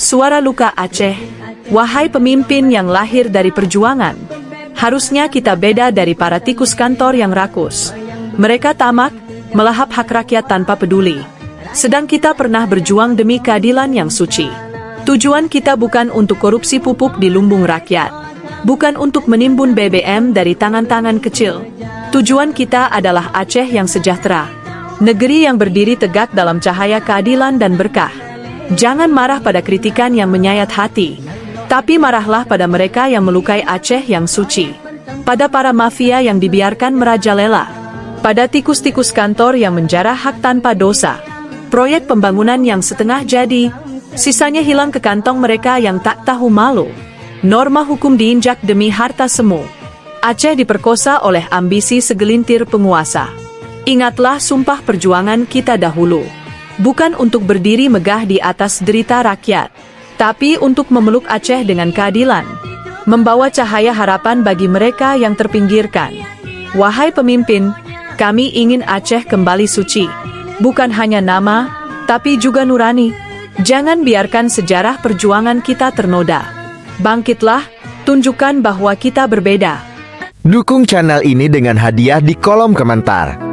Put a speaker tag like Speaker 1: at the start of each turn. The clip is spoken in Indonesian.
Speaker 1: Suara luka Aceh. Wahai pemimpin yang lahir dari perjuangan, harusnya kita beda dari para tikus kantor yang rakus. Mereka tamak, melahap hak rakyat tanpa peduli. Sedang kita pernah berjuang demi keadilan yang suci. Tujuan kita bukan untuk korupsi pupuk di lumbung rakyat. Bukan untuk menimbun BBM dari tangan-tangan kecil. Tujuan kita adalah Aceh yang sejahtera. Negeri yang berdiri tegak dalam cahaya keadilan dan berkah. Jangan marah pada kritikan yang menyayat hati, tapi marahlah pada mereka yang melukai Aceh yang suci. Pada para mafia yang dibiarkan merajalela. Pada tikus-tikus kantor yang menjarah hak tanpa dosa. Proyek pembangunan yang setengah jadi, sisanya hilang ke kantong mereka yang tak tahu malu. Norma hukum diinjak demi harta semu. Aceh diperkosa oleh ambisi segelintir penguasa. Ingatlah sumpah perjuangan kita dahulu. Bukan untuk berdiri megah di atas derita rakyat, tapi untuk memeluk Aceh dengan keadilan. Membawa cahaya harapan bagi mereka yang terpinggirkan. Wahai pemimpin, kami ingin Aceh kembali suci. Bukan hanya nama, tapi juga nurani. Jangan biarkan sejarah perjuangan kita ternoda. Bangkitlah, tunjukkan bahwa kita berbeda.
Speaker 2: Dukung channel ini dengan hadiah di kolom komentar.